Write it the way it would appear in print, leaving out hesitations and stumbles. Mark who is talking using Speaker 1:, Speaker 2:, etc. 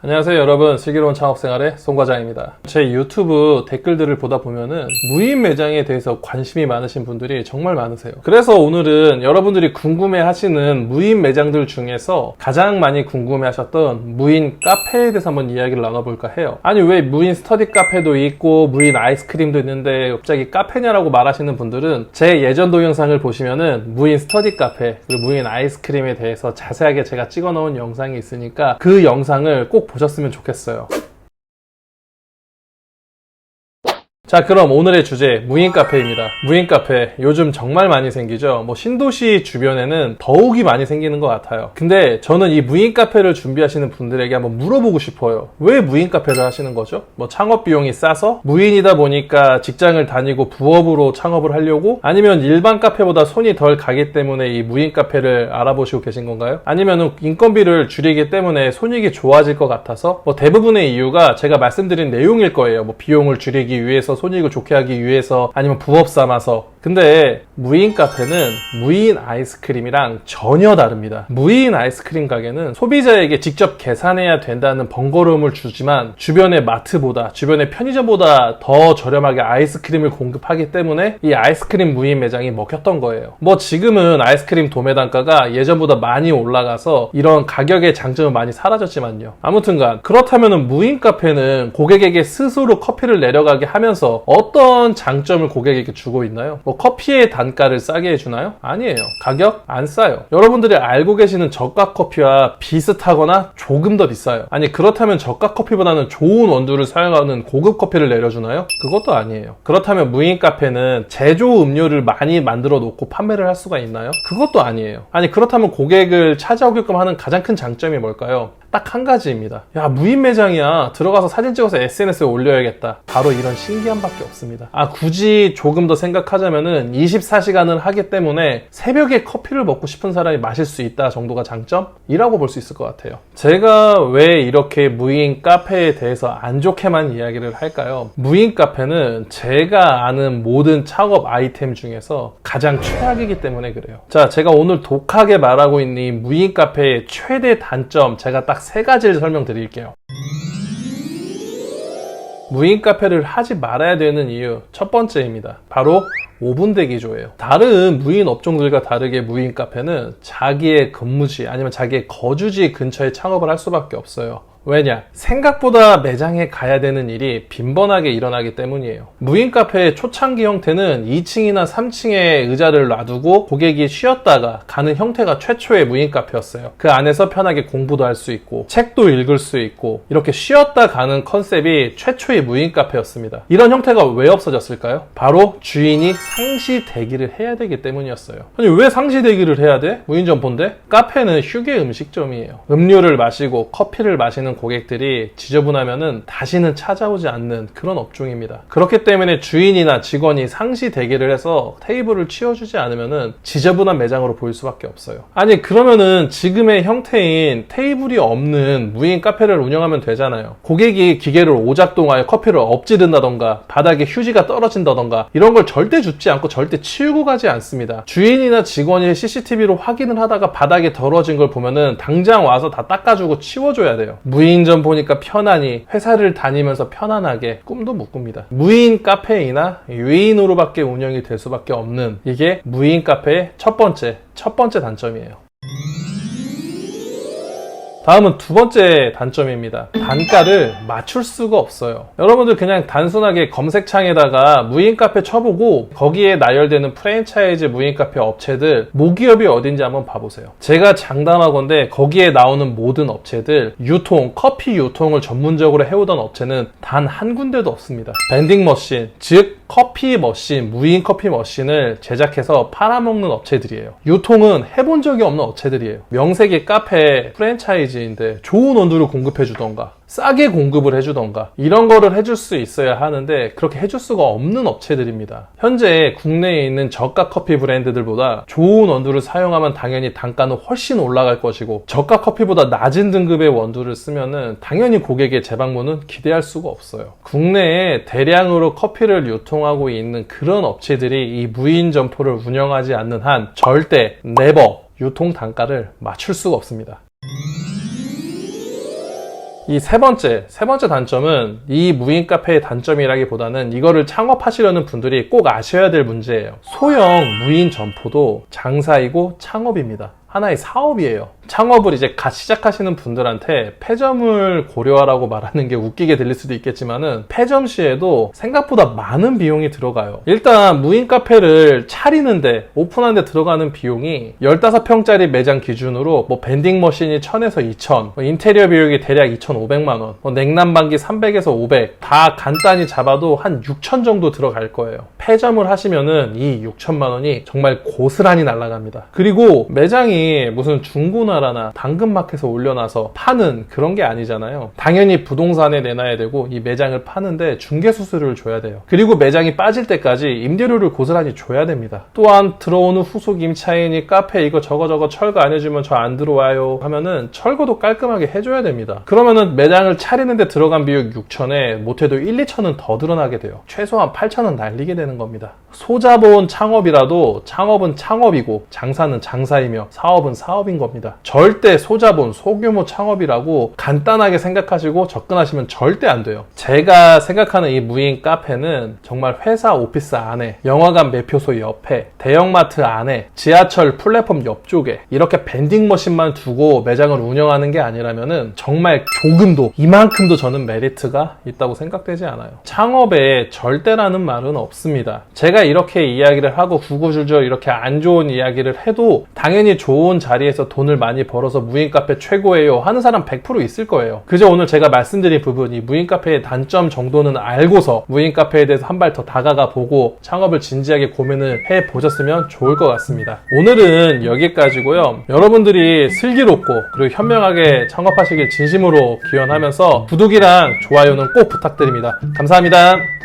Speaker 1: 안녕하세요 여러분, 슬기로운 창업생활의 송과장입니다. 제 유튜브 댓글들을 보다 보면은 무인 매장에 대해서 관심이 많으신 분들이 정말 많으세요. 그래서 오늘은 여러분들이 궁금해 하시는 무인 매장들 중에서 가장 많이 궁금해 하셨던 무인 카페에 대해서 한번 이야기를 나눠볼까 해요. 아니 왜 무인 스터디 카페도 있고 무인 아이스크림도 있는데 갑자기 카페냐라고 말하시는 분들은 제 예전 동영상을 보시면은 무인 스터디 카페 그리고 무인 아이스크림에 대해서 자세하게 제가 찍어 놓은 영상이 있으니까 그 영상을 꼭 보셨으면 좋겠어요. 자, 그럼 오늘의 주제 무인 카페입니다. 무인 카페 요즘 정말 많이 생기죠. 신도시 주변에는 더욱이 많이 생기는 것 같아요. 근데 저는 이 무인 카페를 준비하시는 분들에게 한번 물어보고 싶어요. 왜 무인 카페를 하시는 거죠? 창업 비용이 싸서? 무인이다 보니까 직장을 다니고 부업으로 창업을 하려고? 아니면 일반 카페보다 손이 덜 가기 때문에 이 무인 카페를 알아보시고 계신 건가요? 아니면 인건비를 줄이기 때문에 손익이 좋아질 것 같아서? 대부분의 이유가 제가 말씀드린 내용일 거예요. 비용을 줄이기 위해서, 손익을 좋게 하기 위해서, 아니면 부업 삼아서. 근데 무인 카페는 무인 아이스크림이랑 전혀 다릅니다. 무인 아이스크림 가게는 소비자에게 직접 계산해야 된다는 번거로움을 주지만 주변의 마트보다, 주변의 편의점보다 더 저렴하게 아이스크림을 공급하기 때문에 이 아이스크림 무인 매장이 먹혔던 거예요. 지금은 아이스크림 도매 단가가 예전보다 많이 올라가서 이런 가격의 장점은 많이 사라졌지만요. 아무튼간 그렇다면 무인 카페는 고객에게 스스로 커피를 내려가게 하면서 어떤 장점을 고객에게 주고 있나요? 커피의 단가를 싸게 해주나요? 아니에요. 가격? 안 싸요. 여러분들이 알고 계시는 저가 커피와 비슷하거나 조금 더 비싸요. 아니 그렇다면 저가 커피보다는 좋은 원두를 사용하는 고급 커피를 내려주나요? 그것도 아니에요. 그렇다면 무인 카페는 제조 음료를 많이 만들어 놓고 판매를 할 수가 있나요? 그것도 아니에요. 아니 그렇다면 고객을 찾아오게끔 하는 가장 큰 장점이 뭘까요? 딱 한 가지입니다. 야, 무인 매장이야. 들어가서 사진 찍어서 SNS에 올려야겠다. 바로 이런 신기함 밖에 없습니다. 굳이 조금 더 생각하자면은 24시간을 하기 때문에 새벽에 커피를 먹고 싶은 사람이 마실 수 있다 정도가 장점이라고 볼 수 있을 것 같아요. 제가 왜 이렇게 무인 카페에 대해서 안 좋게만 이야기를 할까요? 무인 카페는 제가 아는 모든 창업 아이템 중에서 가장 최악이기 때문에 그래요. 자, 제가 오늘 독하게 말하고 있는 이 무인 카페의 최대 단점, 제가 딱 3가지를 설명드릴게요. 무인 카페를 하지 말아야 되는 이유 첫 번째입니다. 바로 5분 대기조예요. 다른 무인 업종들과 다르게 무인 카페는 자기의 근무지 아니면 자기의 거주지 근처에 창업을 할 수밖에 없어요. 왜냐? 생각보다 매장에 가야 되는 일이 빈번하게 일어나기 때문이에요. 무인 카페의 초창기 형태는 2층이나 3층에 의자를 놔두고 고객이 쉬었다가 가는 형태가 최초의 무인 카페였어요. 그 안에서 편하게 공부도 할 수 있고 책도 읽을 수 있고 이렇게 쉬었다 가는 컨셉이 최초의 무인 카페였습니다. 이런 형태가 왜 없어졌을까요? 바로 주인이 상시 대기를 해야 되기 때문이었어요. 아니 왜 상시 대기를 해야 돼? 무인 점포인데? 카페는 휴게 음식점이에요. 음료를 마시고 커피를 마시는 고객들이 지저분하면은 다시는 찾아오지 않는 그런 업종입니다. 그렇기 때문에 주인이나 직원이 상시 대기를 해서 테이블을 치워주지 않으면은 지저분한 매장으로 보일 수밖에 없어요. 아니 그러면은 지금의 형태인 테이블이 없는 무인 카페를 운영하면 되잖아요. 고객이 기계를 오작동하여 커피를 엎지른다던가 바닥에 휴지가 떨어진다던가 이런 걸 절대 줍지 않고 절대 치우고 가지 않습니다. 주인이나 직원이 CCTV로 확인을 하다가 바닥에 더러워진 걸 보면은 당장 와서 다 닦아주고 치워줘야 돼요. 무인점 보니까 편안히 회사를 다니면서 편안하게 꿈도 못 꿉니다. 무인 카페이나 유인으로밖에 운영이 될 수밖에 없는 이게 무인 카페의 첫 번째 단점이에요. 다음은 두 번째 단점입니다. 단가를 맞출 수가 없어요. 여러분들 그냥 단순하게 검색창에다가 무인 카페 쳐보고 거기에 나열되는 프랜차이즈 무인 카페 업체들 모기업이 어딘지 한번 봐보세요. 제가 장담하건대 거기에 나오는 모든 업체들 커피 유통을 전문적으로 해오던 업체는 단 한 군데도 없습니다. 밴딩 머신, 즉 커피 머신, 무인 커피 머신을 제작해서 팔아먹는 업체들이에요. 유통은 해본 적이 없는 업체들이에요. 명색이 카페 프랜차이즈인데 좋은 원두를 공급해주던가 싸게 공급을 해주던가 이런 거를 해줄 수 있어야 하는데 그렇게 해줄 수가 없는 업체들입니다. 현재 국내에 있는 저가 커피 브랜드들보다 좋은 원두를 사용하면 당연히 단가는 훨씬 올라갈 것이고 저가 커피보다 낮은 등급의 원두를 쓰면은 당연히 고객의 재방문은 기대할 수가 없어요. 국내에 대량으로 커피를 유통하고 있는 그런 업체들이 이 무인 점포를 운영하지 않는 한 절대 네버 유통 단가를 맞출 수가 없습니다. 이 세 번째 단점은 이 무인 카페의 단점이라기보다는 이거를 창업하시려는 분들이 꼭 아셔야 될 문제예요. 소형 무인 점포도 장사이고 창업입니다. 하나의 사업이에요. 창업을 이제 갓 시작하시는 분들한테 폐점을 고려하라고 말하는 게 웃기게 들릴 수도 있겠지만은 폐점 시에도 생각보다 많은 비용이 들어가요. 일단 무인 카페를 차리는데 오픈하는데 들어가는 비용이 15평짜리 매장 기준으로 뭐 밴딩 머신이 1000에서 2000, 인테리어 비용이 대략 2500만 원, 냉난방기 300에서 500, 다 간단히 잡아도 한 6000 정도 들어갈 거예요. 폐점을 하시면은 이 6000만 원이 정말 고스란히 날아갑니다. 그리고 매장이 무슨 중고나라나 당근마켓에 올려놔서 파는 그런 게 아니잖아요. 당연히 부동산에 내놔야 되고 이 매장을 파는데 중개수수료를 줘야 돼요. 그리고 매장이 빠질 때까지 임대료를 고스란히 줘야 됩니다. 또한 들어오는 후속 임차인이 카페 이거 저거 철거 안 해주면 저 안 들어와요 하면은 철거도 깔끔하게 해줘야 됩니다. 그러면은 매장을 차리는데 들어간 비용 6천에 못해도 1, 2천은 더 드러나게 돼요. 최소한 8천은 날리게 되는 겁니다. 소자본 창업이라도 창업은 창업이고 장사는 장사이며 사업은 사업인 겁니다. 절대 소자본, 소규모 창업이라고 간단하게 생각하시고 접근하시면 절대 안 돼요. 제가 생각하는 이 무인 카페는 정말 회사 오피스 안에, 영화관 매표소 옆에, 대형마트 안에, 지하철 플랫폼 옆쪽에 이렇게 밴딩 머신만 두고 매장을 운영하는 게 아니라면은 정말 조금도, 이만큼도 저는 메리트가 있다고 생각되지 않아요. 창업에 절대라는 말은 없습니다. 제가 이렇게 이야기를 하고 구구절절 이렇게 안 좋은 이야기를 해도 당연히 좋은 자리에서 돈을 많이 벌어서 무인 카페 최고예요 하는 사람 100% 있을 거예요. 그저 오늘 제가 말씀드린 부분, 이 무인 카페의 단점 정도는 알고서 무인 카페에 대해서 한 발 더 다가가 보고 창업을 진지하게 고민을 해 보셨으면 좋을 것 같습니다. 오늘은 여기까지고요. 여러분들이 슬기롭고 그리고 현명하게 창업하시길 진심으로 기원하면서 구독이랑 좋아요는 꼭 부탁드립니다. 감사합니다.